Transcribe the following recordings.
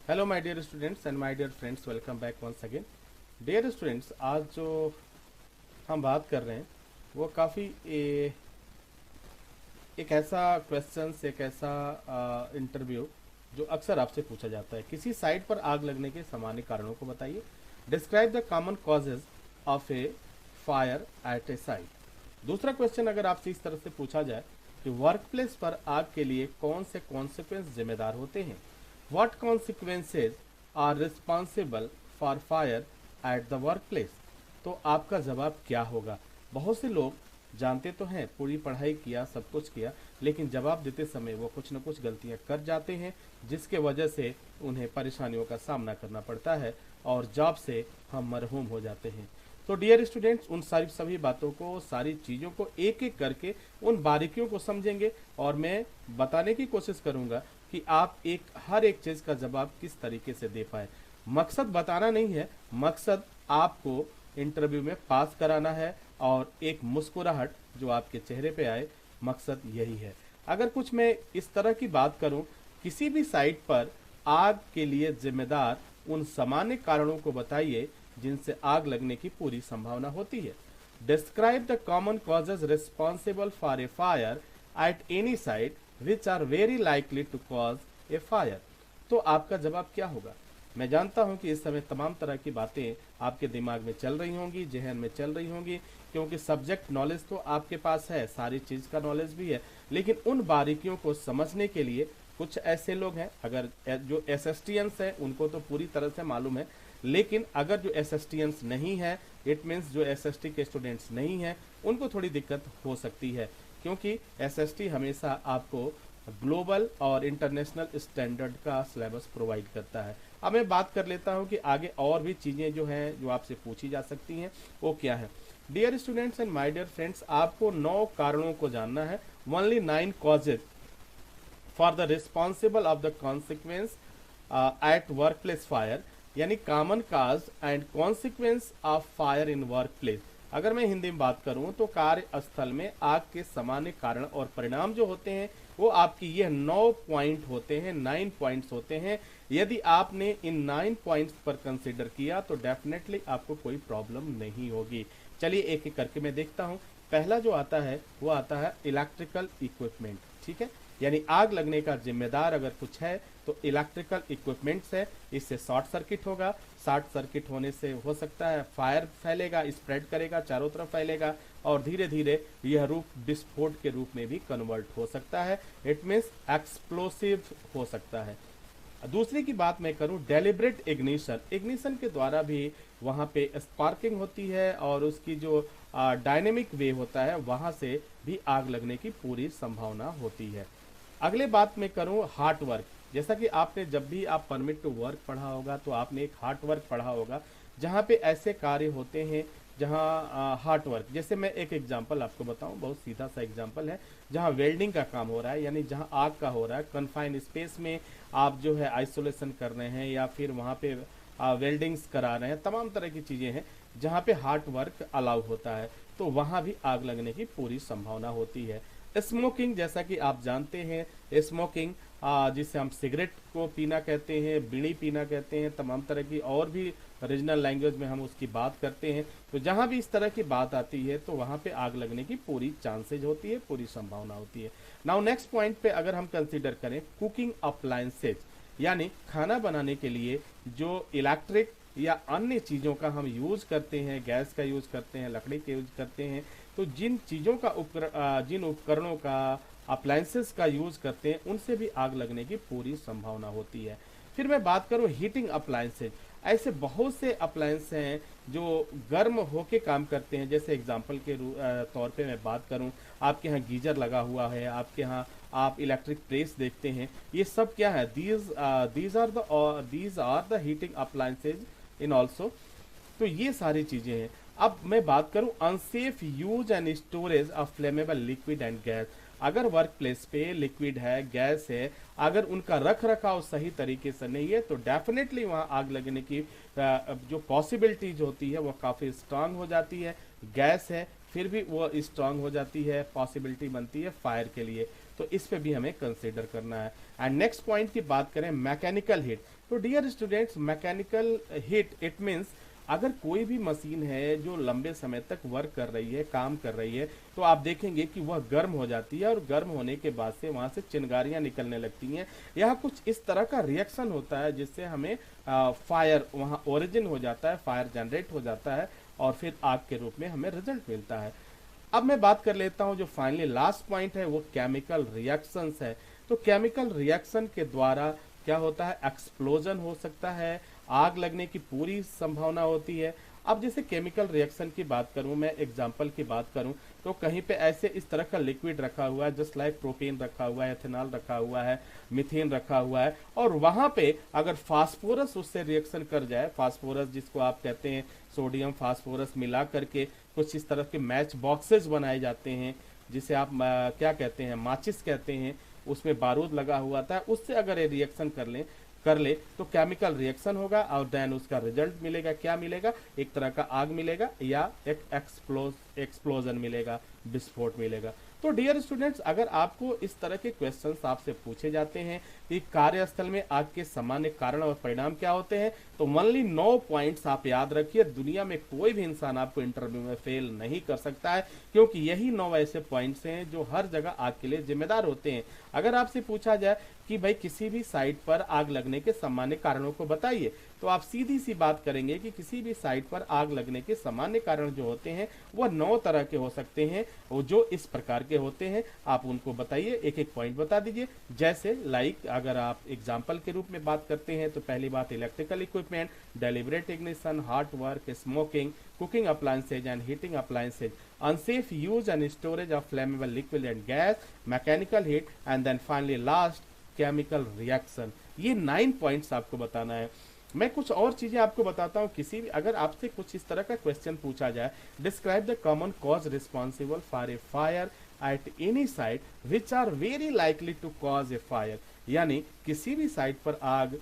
Hello my dear students and my dear friends, welcome back once again. Dear students, आज जो हम बात कर रहे हैं वो काफ़ी एक ऐसा क्वेश्चंस, एक ऐसा इंटरव्यू जो अक्सर आपसे पूछा जाता है। किसी साइट पर आग लगने के सामान्य कारणों को बताइए। Describe the common causes of A fire eight A site. दूसरा क्वेश्चन अगर आपसे इस तरह से पूछा जाए कि वर्क प्लेस पर आग के लिए कौन से कॉन्सिक्वेंस जिम्मेदार होते हैं। What consequences are responsible for fire at the workplace? तो आपका जवाब क्या होगा। बहुत से लोग जानते तो हैं, पूरी पढ़ाई किया, सब कुछ किया, लेकिन जवाब देते समय वो कुछ न कुछ गलतियां कर जाते हैं, जिसके वजह से उन्हें परेशानियों का सामना करना पड़ता है और जॉब से हम मरहूम हो जाते हैं। तो डियर स्टूडेंट्स, उन सभी बातों को, सारी चीज़ों को एक एक करके उन बारीकियों को समझेंगे और मैं बताने की कोशिश करूंगा कि आप हर एक चीज़ का जवाब किस तरीके से दे पाए। मकसद बताना नहीं है, मकसद आपको इंटरव्यू में पास कराना है और एक मुस्कुराहट जो आपके चेहरे पे आए, मकसद यही है। अगर कुछ मैं इस तरह की बात करूं, किसी भी साइट पर आग के लिए जिम्मेदार उन सामान्य कारणों को बताइए जिनसे आग लगने की पूरी संभावना होती है। Describe the common causes responsible for a fire at any site which are very likely to cause a fire. तो आपका जवाब क्या होगा। मैं जानता हूं कि इस समय तमाम तरह की बातें आपके दिमाग में चल रही होंगी, जहन में चल रही होंगी, क्योंकि सब्जेक्ट नॉलेज तो आपके पास है, सारी चीज का नॉलेज भी है, लेकिन उन बारीकियों को समझने के लिए कुछ ऐसे लोग हैं, अगर जो एसएसटीएंस हैं उनको तो पूरी तरह से मालूम है, लेकिन अगर जो एसएसटीएंस नहीं है, इट मीन्स जो एसएसटी के स्टूडेंट्स नहीं हैं, उनको थोड़ी दिक्कत हो सकती है, क्योंकि एसएसटी हमेशा आपको ग्लोबल और इंटरनेशनल स्टैंडर्ड का सिलेबस प्रोवाइड करता है। अब मैं बात कर लेता हूं कि आगे और भी चीज़ें जो हैं जो आपसे पूछी जा सकती हैं वो क्या है। Dear students and my dear friends, आपको 9 कारणों को जानना है। Only 9 causes for the responsible of the consequence at work place fire, यानी common cause and consequence of fire in work place. अगर मैं हिंदी में बात करूं तो कार्यस्थल में आग के सामान्य कारण और परिणाम जो होते हैं वो आपकी ये 9 पॉइंट होते हैं, 9 पॉइंट्स होते हैं। यदि आपने इन 9 पॉइंट्स पर कंसिडर किया तो डेफिनेटली आपको कोई प्रॉब्लम नहीं होगी। चलिए एक एक करके मैं देखता हूं। पहला जो आता है वो आता है इलेक्ट्रिकल इक्विपमेंट। ठीक है, यानी आग लगने का जिम्मेदार अगर कुछ है तो इलेक्ट्रिकल इक्विपमेंट्स है। इससे शॉर्ट सर्किट होगा, शॉर्ट सर्किट होने से हो सकता है फायर फैलेगा, स्प्रेड करेगा, चारों तरफ फैलेगा और धीरे धीरे यह रूप विस्फोट के रूप में भी कन्वर्ट हो सकता है। इट मीन्स एक्सप्लोसिव हो सकता है। दूसरी की बात मैं करूं, डेलिब्रेट इग्निशन। इग्निशन के द्वारा भी वहां पे स्पार्किंग होती है और उसकी जो डायनेमिक वे होता है वहां से भी आग लगने की पूरी संभावना होती है। अगले बात मैं करूं, हार्ड वर्क। जैसा कि आपने जब भी आप परमिट टू वर्क पढ़ा होगा तो आपने एक हार्ड वर्क पढ़ा होगा, जहां पे ऐसे कार्य होते हैं जहां हार्ड वर्क, जैसे मैं एक एग्जांपल आपको बताऊं, बहुत सीधा सा एग्जांपल है, जहां वेल्डिंग का काम हो रहा है, यानी जहां आग का हो रहा है, कन्फाइंड स्पेस में आप जो है आइसोलेशन कर रहे हैं या फिर वहां पे वेल्डिंग्स करा रहे हैं, तमाम तरह की चीजें हैं जहां पे हार्ड वर्क अलाउ होता है, तो वहां भी आग लगने की पूरी संभावना होती है। स्मोकिंग, जैसा कि आप जानते हैं, स्मोकिंग जिसे हम सिगरेट को पीना कहते हैं, बीड़ी पीना कहते हैं, तमाम तरह की और भी रीजनल लैंग्वेज में हम उसकी बात करते हैं, तो जहां भी इस तरह की बात आती है तो वहां पे आग लगने की पूरी चांसेज होती है, पूरी संभावना होती है। नाउ नेक्स्ट पॉइंट पे अगर हम कंसीडर करें, कुकिंग अप्लायंसेज, यानी खाना बनाने के लिए जो इलेक्ट्रिक या अन्य चीज़ों का हम यूज करते हैं, गैस का यूज करते हैं, लकड़ी का यूज करते हैं, तो जिन चीज़ों का जिन उपकरणों का, अप्लायंसेस का यूज करते हैं, उनसे भी आग लगने की पूरी संभावना होती है। फिर मैं बात करूं हीटिंग अप्लायंसेज, ऐसे बहुत से अप्लायंस हैं जो गर्म होके काम करते हैं। जैसे एग्जांपल के तौर पे मैं बात करूं, आपके यहाँ गीजर लगा हुआ है, आपके यहाँ आप इलेक्ट्रिक प्रेस देखते हैं, ये सब क्या है, these are the heating appliances in also. तो ये सारी चीजें हैं। अब मैं बात करूं unsafe use and storage of flammable liquid and gas. अगर वर्क प्लेस पे लिक्विड है, गैस है, अगर उनका रख रखाव सही तरीके से नहीं है तो डेफिनेटली वहां आग लगने की जो पॉसिबिलिटीज होती है वो काफी स्ट्रांग हो जाती है। गैस है, फिर भी वो स्ट्रांग हो जाती है, पॉसिबिलिटी बनती है फायर के लिए। तो इस पे भी हमें कंसीडर करना है। एंड नेक्स्ट पॉइंट की बात करें मैकेनिकल हीट, तो dear students mechanical heat it means अगर कोई भी मशीन है जो लंबे समय तक वर्क कर रही है, काम कर रही है, तो आप देखेंगे कि वह गर्म हो जाती है और गर्म होने के बाद से वहां से चिंगारियां निकलने लगती हैं। यह कुछ इस तरह का रिएक्शन होता है जिससे हमें फायर वहां ओरिजिन हो जाता है, फायर जनरेट हो जाता है और फिर आग के रूप में हमें रिजल्ट मिलता है। अब मैं बात कर लेता हूं जो फाइनली लास्ट पॉइंट है वो केमिकल रिएक्शंस है। तो केमिकल रिएक्शन के द्वारा क्या होता है, एक्सप्लोजन हो सकता है, आग लगने की पूरी संभावना होती है। अब जैसे केमिकल रिएक्शन की बात करूं, मैं एग्जांपल की बात करूं, तो कहीं पे ऐसे इस तरह का लिक्विड रखा हुआ है, जस्ट लाइक प्रोपेन रखा हुआ है, एथेनॉल रखा हुआ है, मीथेन रखा हुआ है, और वहां पे अगर फास्फोरस उससे रिएक्शन कर जाए, फास्फोरस जिसको आप कहते हैं सोडियम फास्फोरस मिला करके कुछ इस तरह के मैच बॉक्सेस बनाए जाते हैं, जिसे आप क्या कहते हैं, माचिस कहते हैं, उसमें बारूद लगा हुआ था, उससे अगर ये रिएक्शन कर ले तो केमिकल रिएक्शन होगा और देन उसका रिजल्ट मिलेगा, क्या मिलेगा, एक तरह का आग मिलेगा या एक एक्सप्लोजन मिलेगा, विस्फोट मिलेगा। तो डियर स्टूडेंट्स, अगर आपको इस तरह के क्वेश्चंस आपसे पूछे जाते हैं कि कार्यस्थल में आग के सामान्य कारण और परिणाम क्या होते हैं, तो ओनली 9 पॉइंट्स आप याद रखिए। दुनिया में कोई भी इंसान आपको इंटरव्यू में फेल नहीं कर सकता है, क्योंकि यही 9 ऐसे पॉइंट्स हैं जो हर जगह आग के लिए जिम्मेदार होते हैं। अगर आपसे पूछा जाए कि भाई किसी भी साइट पर आग लगने के सामान्य कारणों को बताइए, तो आप सीधी सी बात करेंगे कि किसी भी साइट पर आग लगने के सामान्य कारण जो होते हैं वह 9 तरह के हो सकते हैं, वो जो इस प्रकार के होते हैं। आप उनको बताइए, एक एक पॉइंट बता दीजिए। जैसे लाइक अगर आप एग्जांपल के रूप में बात करते हैं तो पहली बात electrical equipment, deliberate ignition, hard work, smoking, cooking appliances and heating appliances, unsafe use and storage of flammable liquid and gas, mechanical heat and then finally last chemical reaction. ये 9 पॉइंट्स आपको बताना है। मैं कुछ और चीजें आपको बताता हूं। किसी भी अगर आपसे कुछ इस तरह का क्वेश्चन पूछा जाए, describe the common cause responsible for a fire at any site which are very likely to cause a fire, यानी किसी भी साइट पर आग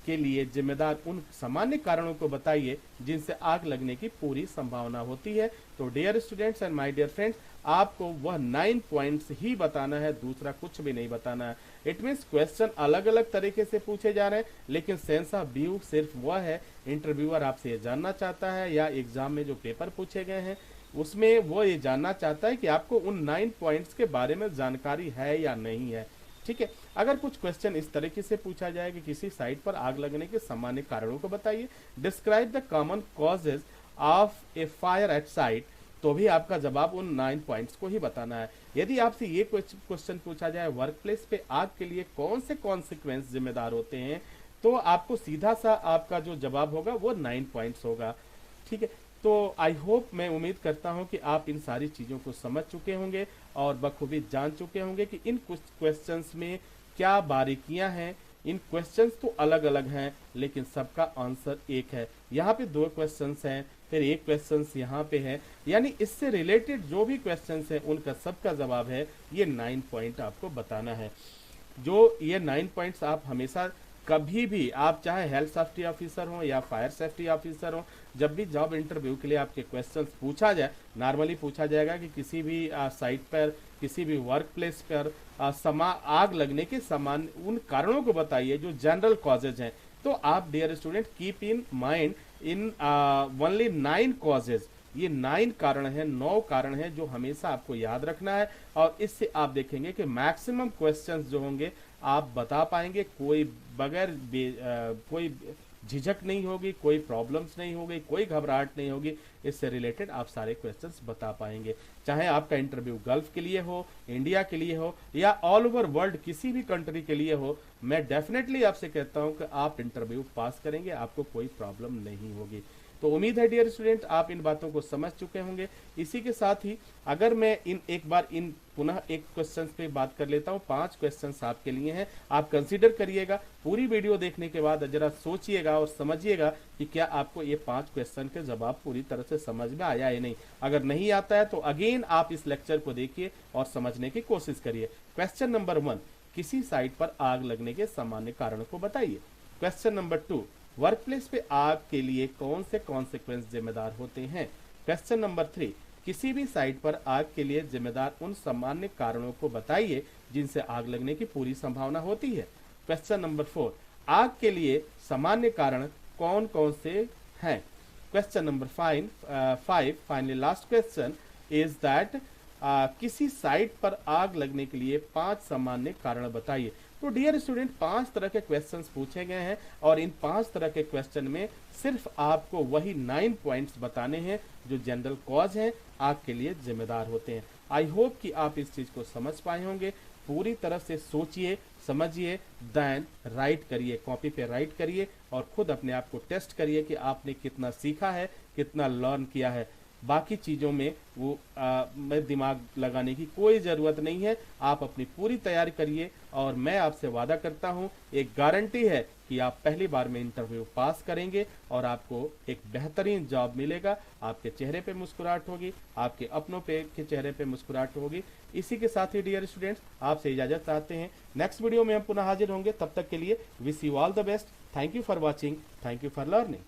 के लिए जिम्मेदार उन सामान्य कारणों को बताइए जिनसे आग लगने की पूरी संभावना होती है। तो dear students and my dear friends, आपको वह 9 पॉइंट्स ही बताना है, दूसरा कुछ भी नहीं बताना है। इट मीन्स क्वेश्चन अलग अलग तरीके से पूछे जा रहे हैं, लेकिन सेंस ऑफ व्यू सिर्फ वह है, इंटरव्यूअर आपसे ये जानना चाहता है या एग्जाम में जो पेपर पूछे गए हैं उसमें वो ये जानना चाहता है कि आपको उन 9 पॉइंट्स के बारे में जानकारी है या नहीं है। ठीक है, अगर कुछ क्वेश्चन इस तरीके से पूछा जाए कि किसी साइट पर आग लगने के सामान्य कारणों को बताइए, describe the common causes of A fire eight site, तो भी आपका जवाब उन 9 पॉइंट्स को ही बताना है। यदि आपसे ये क्वेश्चन पूछा जाए वर्क प्लेस पे आग के लिए कौन से कॉन्सिक्वेंस जिम्मेदार होते हैं, तो आपको सीधा सा आपका जो जवाब होगा वो 9 पॉइंट्स होगा। ठीक है, तो आई होप, मैं उम्मीद करता हूं कि आप इन सारी चीज़ों को समझ चुके होंगे और बखूबी जान चुके होंगे कि इन कुछ क्वेश्चंस में क्या बारीकियां हैं। इन क्वेश्चंस तो अलग अलग हैं लेकिन सबका आंसर एक है। यहाँ पे 2 क्वेश्चंस हैं, फिर एक क्वेश्चंस यहाँ पे है, यानी इससे रिलेटेड जो भी क्वेश्चंस हैं उनका सबका जवाब है ये 9 पॉइंट आपको बताना है। जो ये 9 पॉइंट्स आप हमेशा कभी भी, आप चाहे हेल्थ सेफ्टी ऑफिसर हो या फायर सेफ्टी ऑफिसर हो, जब भी जॉब इंटरव्यू के लिए आपके क्वेश्चंस पूछा जाए, नॉर्मली पूछा जाएगा कि किसी भी साइट पर, किसी भी वर्क प्लेस पर आग लगने के समान उन कारणों को बताइए जो जनरल कॉजेज हैं। तो आप dear student keep in mind in only 9 causes, ये 9 कारण हैं, 9 कारण हैं जो हमेशा आपको याद रखना है, और इससे आप देखेंगे कि मैक्सिमम क्वेश्चंस जो होंगे आप बता पाएंगे, कोई बगैर कोई झिझक नहीं होगी, कोई प्रॉब्लम्स नहीं होगी, कोई घबराहट नहीं होगी। इससे रिलेटेड आप सारे क्वेश्चंस बता पाएंगे, चाहे आपका इंटरव्यू गल्फ के लिए हो, इंडिया के लिए हो या ऑल ओवर वर्ल्ड किसी भी कंट्री के लिए हो। मैं डेफिनेटली आपसे कहता हूं कि आप इंटरव्यू पास करेंगे, आपको कोई प्रॉब्लम नहीं होगी। तो उम्मीद है डियर स्टूडेंट आप इन बातों को समझ चुके होंगे। इसी के साथ ही अगर मैं एक बार पुनः एक क्वेश्चन पे बात कर लेता हूँ। 5 क्वेश्चंस आपके लिए हैं, आप कंसीडर करिएगा। पूरी वीडियो देखने के बाद जरा सोचिएगा और समझिएगा कि क्या आपको ये 5 क्वेश्चन के जवाब पूरी तरह से समझ में आया है नहीं। अगर नहीं आता है तो अगेन आप इस लेक्चर को देखिए और समझने की कोशिश करिए। क्वेश्चन नंबर 1, किसी साइट पर आग लगने के सामान्य कारणों को बताइए। क्वेश्चन नंबर 2, वर्क प्लेस पे आग के लिए कौन से कॉन्सिक्वेंस जिम्मेदार होते हैं। क्वेश्चन नंबर 3, किसी भी साइट पर आग के लिए जिम्मेदार उन सामान्य कारणों को बताइए जिनसे आग लगने की पूरी संभावना होती है। क्वेश्चन नंबर 4, आग के लिए सामान्य कारण कौन कौन से हैं? Question number 5 finally last question is that किसी साइट पर आग लगने के लिए 5 सामान्य कारण बताइए। तो डियर स्टूडेंट 5 तरह के क्वेश्चंस पूछे गए हैं और इन 5 तरह के क्वेश्चन में सिर्फ आपको वही 9 पॉइंट्स बताने हैं जो जनरल कॉज हैं, आग के लिए जिम्मेदार होते हैं। आई होप कि आप इस चीज को समझ पाए होंगे। पूरी तरह से सोचिए, समझिए, देन राइट करिए, कॉपी पे राइट करिए और खुद अपने आप को टेस्ट करिए कि आपने कितना सीखा है, कितना लर्न किया है। बाकी चीज़ों में में दिमाग लगाने की कोई ज़रूरत नहीं है। आप अपनी पूरी तैयारी करिए और मैं आपसे वादा करता हूं, एक गारंटी है कि आप पहली बार में इंटरव्यू पास करेंगे और आपको एक बेहतरीन जॉब मिलेगा। आपके चेहरे पे मुस्कुराहट होगी, आपके अपनों के चेहरे पे मुस्कुराहट होगी। इसी के साथ ही डियर स्टूडेंट्स आपसे इजाज़त चाहते हैं। नेक्स्ट वीडियो में हम पुनः हाजिर होंगे। तब तक के लिए wish you all the best. Thank you for watching, thank you for learning.